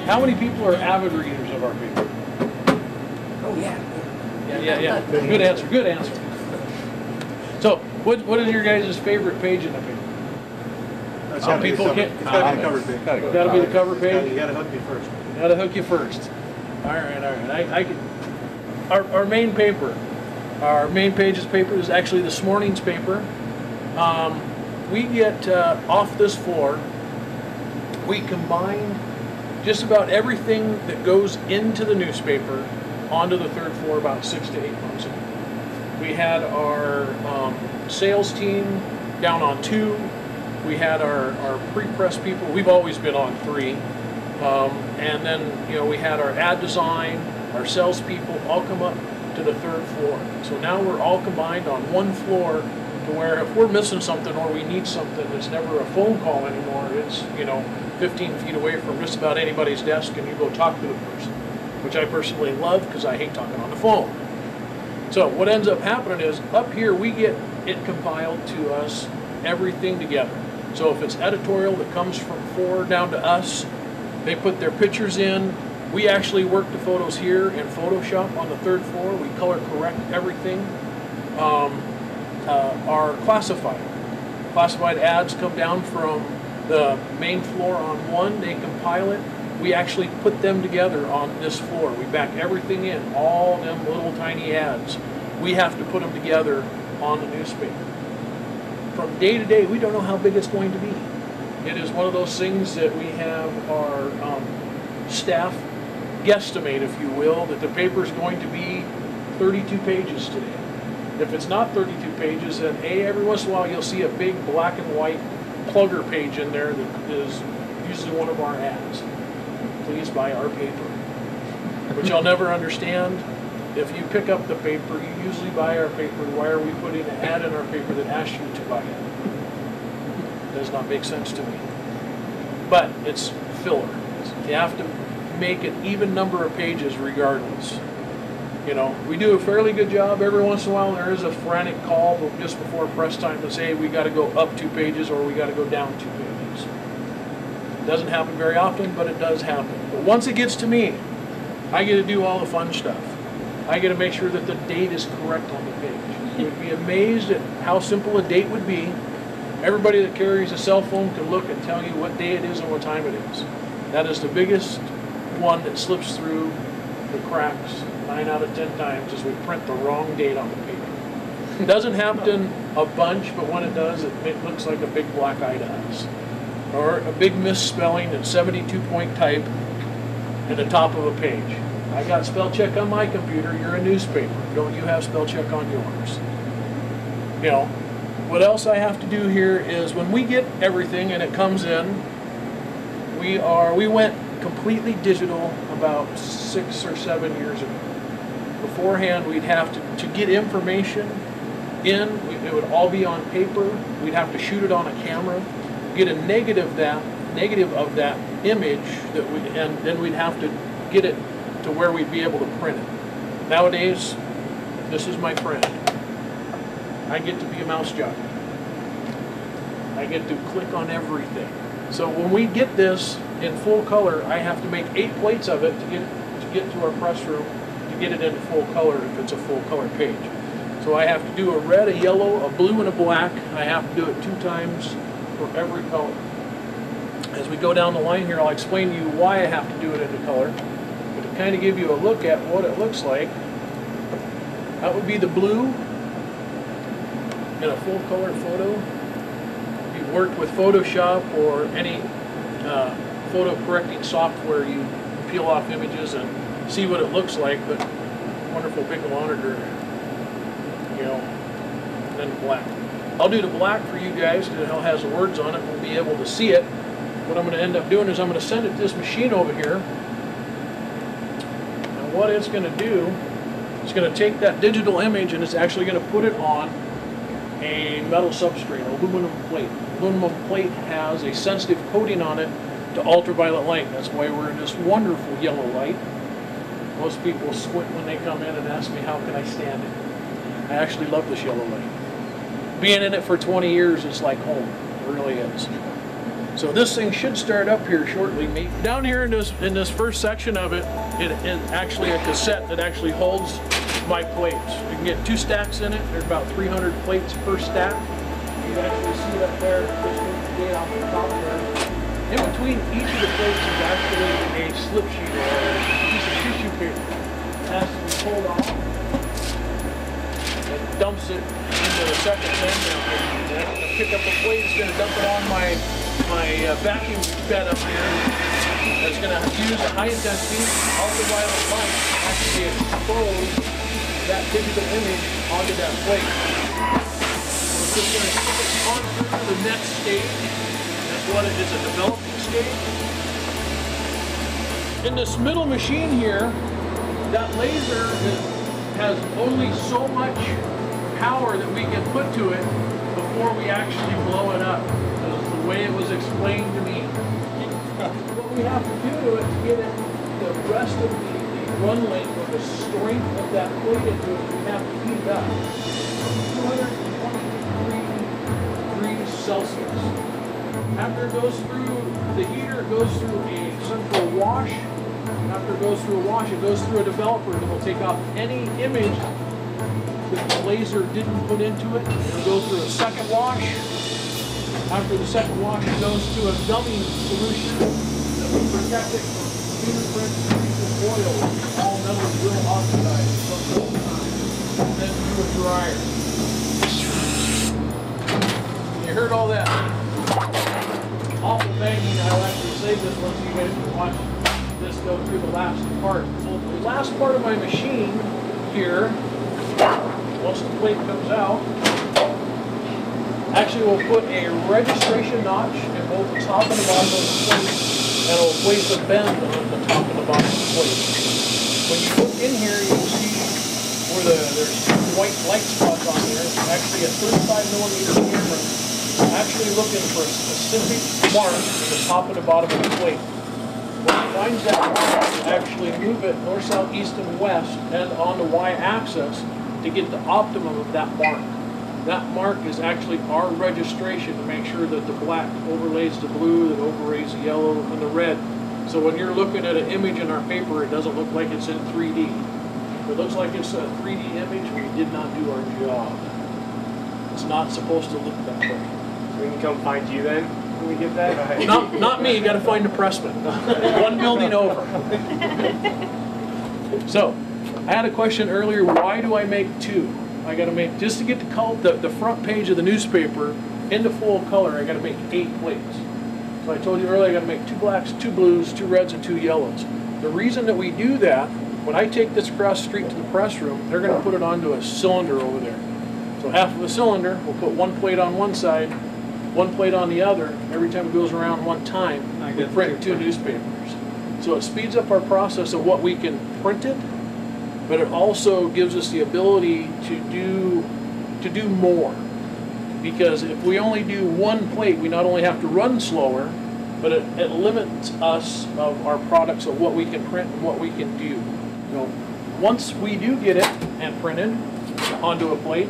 How many people are avid readers of our paper? Oh, yeah. Yeah. Good answer, good answer. So, what is your guys' favorite page in the paper? It's gotta be the cover page. Gotta be the cover page? You gotta hook me first. Gotta hook you first. All right. I can. Our main paper, our main page's paper is actually this morning's paper. We get off this floor. We combine just about everything that goes into the newspaper onto the third floor about 6 to 8 months ago. We had our sales team down on 2. We had our pre-press people. We've always been on 3. And then, we had our ad design, our salespeople all come up to the third floor. So now we're all combined on one floor to where if we're missing something or we need something, it's never a phone call anymore. It's, 15 feet away from just about anybody's desk and you go talk to the person, which I personally love because I hate talking on the phone. So what ends up happening is up here we get it compiled to us, everything together. So if it's editorial that comes from 4 down to us, they put their pictures in. We actually work the photos here in Photoshop on the third floor. We color correct everything. Our classified ads come down from the main floor on 1. They compile it. We actually put them together on this floor. We back everything in, all them little tiny ads. We have to put them together on the newspaper. From day to day, we don't know how big it's going to be. It is one of those things that we have our staff guesstimate, if you will, that the paper is going to be 32 pages today. If it's not 32 pages, then every once in a while you'll see a big black and white plugger page in there that is usually one of our ads. Please buy our paper. Which I'll never understand. If you pick up the paper, you usually buy our paper. Why are we putting an ad in our paper that asks you to buy it? Does not make sense to me. But it's filler. You have to make an even number of pages regardless. We do a fairly good job. Every once in a while there is a frantic call just before press time to say we got to go up 2 pages or we got to go down 2 pages. It doesn't happen very often, but it does happen. But once it gets to me, I get to do all the fun stuff. I get to make sure that the date is correct on the page. You would be amazed at how simple a date would be. Everybody that carries a cell phone can look and tell you what day it is and what time it is. That is the biggest one that slips through the cracks 9 out of 10 times is we print the wrong date on the paper. It doesn't happen a bunch, but when it does, it looks like a big black eye to us. Or a big misspelling in 72-point type at the top of a page. I got spell check on my computer, you're a newspaper. Don't you have spell check on yours? What else I have to do here is when we get everything and it comes in, we went completely digital about 6 or 7 years ago. Beforehand, we'd have to get information in, it would all be on paper. We'd have to shoot it on a camera, get a negative of that image, and then we'd have to get it to where we'd be able to print it. Nowadays, this is my friend. I get to be a mouse jockey. I get to click on everything. So when we get this in full color, I have to make 8 plates of it to get to our press room to get it into full color if it's a full color page. So I have to do a red, a yellow, a blue, and a black. I have to do it 2 times for every color. As we go down the line here, I'll explain to you why I have to do it into color. But to kind of give you a look at what it looks like, that would be the blue in a full color photo. If you've worked with Photoshop or any photo correcting software, you peel off images and see what it looks like, but wonderful big monitor, and then black. I'll do the black for you guys because it has the words on it. We'll be able to see it. What I'm going to end up doing is I'm going to send it to this machine over here. And what it's going to do, it's going to take that digital image and it's actually going to put it on a metal substrate, aluminum plate. Aluminum plate has a sensitive coating on it to ultraviolet light. That's why we're in this wonderful yellow light. Most people squint when they come in and ask me how can I stand it. I actually love this yellow light. Being in it for 20 years is like home. It really is. So this thing should start up here shortly. Down here in this first section of it, it actually a cassette that actually holds my plates. You can get 2 stacks in it. There's about 300 plates per stack. You can actually see it up there, just the date off the top there. In between each of the plates is actually a slip sheet or a piece of tissue paper. It has to be pulled off and dumps it into the second sand down here. And I'm going to pick up a plate, it's going to dump it on my vacuum bed up here. It's going to use a high intensity ultraviolet light to actually expose that digital image onto that plate. So it's just going to take it on through the next stage. That's what it is, a developing stage. In this middle machine here, that laser has only so much power that we can put to it before we actually blow it up. That's the way it was explained to me. What we have to do to it to get it the rest of the run length or the strength of that plate into it, we have to heat it up. 220 degrees Celsius. After it goes through the heater, it goes through a central wash. After it goes through a wash, it goes through a developer that will take off any image that the laser didn't put into it. It'll go through a second wash. After the second wash, it goes to a gummy solution that will protect it from fingerprints, and oil. All metals will oxidize from time. And then to a dryer. You heard all that? Awful banging. I'll actually save this one so you guys can watch this go through the last part. So the last part of my machine here, once the plate comes out, actually we'll put a registration notch in both the top and the bottom of the plate, and it'll place a bend on the top and the bottom of the plate. When you look in here, you can see where there's 2 white light spots on here. It's actually a 35mm camera actually looking for a specific mark in the top and the bottom of the plate. When it finds that mark, it actually move it north, south, east, and west and on the y-axis to get the optimum of that mark. That mark is actually our registration to make sure that the black overlays the blue, that overlays the yellow, and the red. So when you're looking at an image in our paper, it doesn't look like it's in 3D. If it looks like it's a 3D image, we did not do our job. It's not supposed to look that way. We can come find you then when we get that? Right. Not me, you gotta find the pressman. 1 building over. So, I had a question earlier, why do I make 2? I gotta make, just to get the front page of the newspaper into full color, I gotta make 8 plates. So I told you earlier I gotta make 2 blacks, 2 blues, 2 reds, and 2 yellows. The reason that we do that, when I take this across the street to the press room, they're gonna put it onto a cylinder over there. So half of a cylinder, we'll put 1 plate on one side, 1 plate on the other. Every time it goes around 1 time, we print 2 newspapers. So it speeds up our process of what we can print it, but it also gives us the ability to do more. Because if we only do 1 plate, we not only have to run slower, but it limits us of our products of what we can print and what we can do. So once we do get it and printed onto a plate,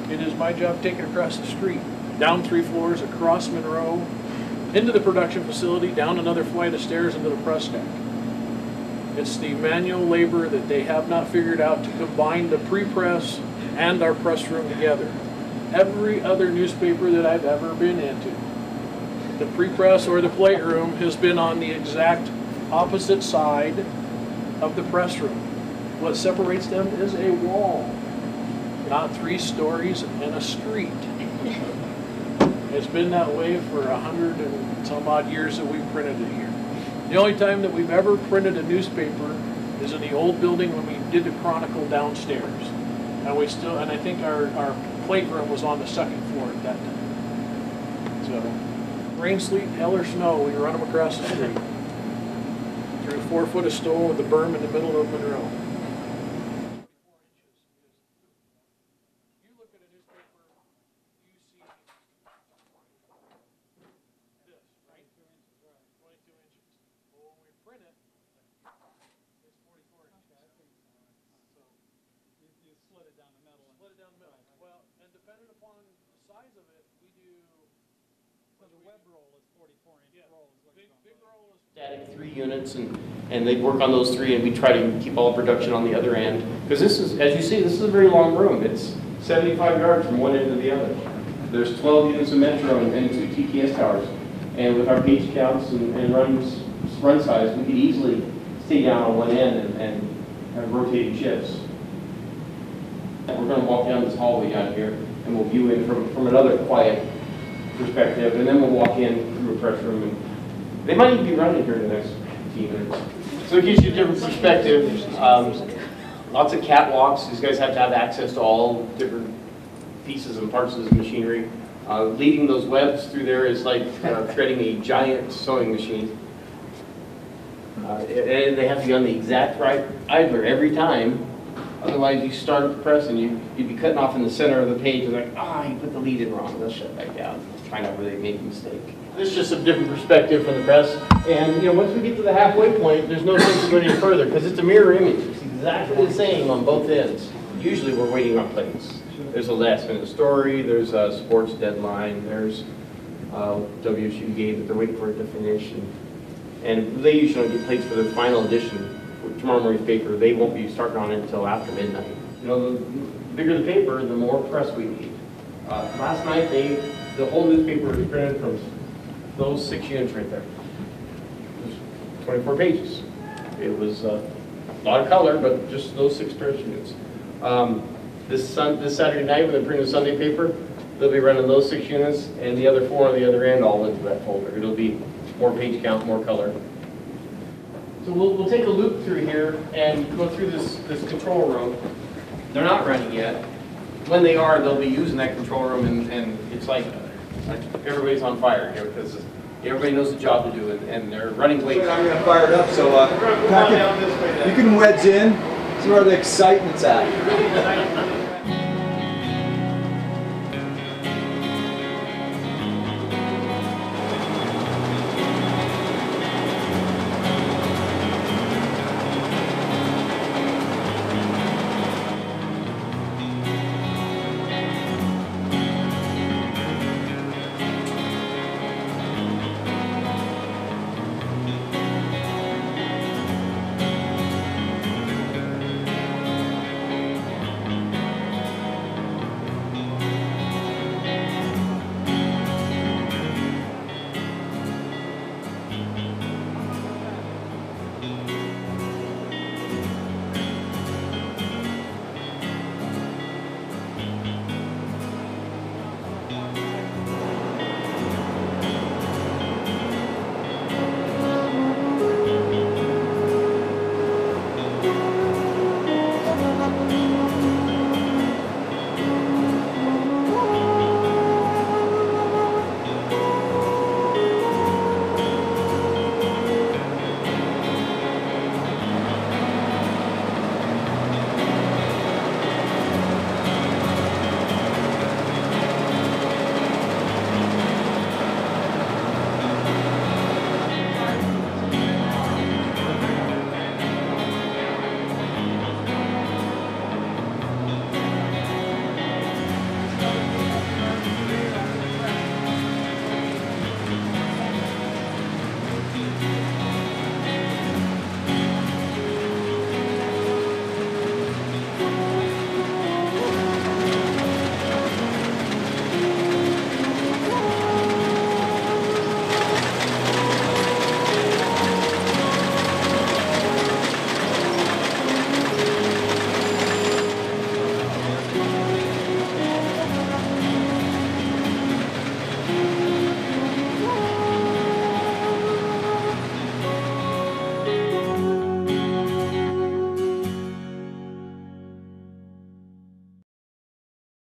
it is my job to take it across the street, down 3 floors, across Monroe, into the production facility, down another flight of stairs into the press deck. It's the manual labor that they have not figured out to combine the pre-press and our press room together. Every other newspaper that I've ever been into, the pre-press or the plate room has been on the exact opposite side of the press room. What separates them is a wall, not 3 stories and a street. It's been that way for 100 and some odd years that we've printed it here. The only time that we've ever printed a newspaper is in the old building when we did the Chronicle downstairs. And I think our plate room was on the 2nd floor at that time. So, rain, sleet, hell or snow, we run them across the street. Through 4 foot of stone with the berm in the middle of Monroe. So the web roll is 44-inch roll is what you're Big going roll is Static 3 units, and they'd work on those 3, and we try to keep all production on the other end. Because this is, as you see, this is a very long room. It's 75 yards from one end to the other. There's 12 units of Metro and 2 TTS towers. And with our page counts and run size, we could easily stay down on one end and have rotating shifts. We're going to walk down this hallway down here, and we'll view it from another quiet perspective, and then we'll walk in through a press room, and they might even be running here in the next 15 minutes. So it gives you a different perspective. Lots of catwalks. These guys have to have access to all different pieces and parts of this machinery. Leading those webs through there is like threading a giant sewing machine. And they have to be on the exact right idler every time. Otherwise, you start up the press and you'd be cutting off in the center of the page. Like, you put the lead in wrong. They'll shut back down. Find out where they made a mistake. This is just a different perspective from the press. And once we get to the halfway point, there's no sense of going any further because it's a mirror image. It's exactly the same on both ends. Usually, we're waiting on plates. There's a last-minute story. There's a sports deadline. There's WSU game that they're waiting for it to finish. And they usually don't get plates for the final edition. Tomorrow morning's paper, they won't be starting on it until after midnight. The bigger the paper, the more press we need. Last night, the whole newspaper was printed from those 6 units right there. It was 24 pages. It was a lot of color, but just those 6 press units. This Saturday night, when they print a Sunday paper, they'll be running those 6 units, and the other 4 on the other end all into that folder. It'll be more page count, more color. So we'll take a loop through here and go through this control room. They're not running yet. When they are, they'll be using that control room, and it's like everybody's on fire here because everybody knows the job to do, and they're running late. I'm going to fire it up, so down this way then. you can wedge in. See where the excitement's at.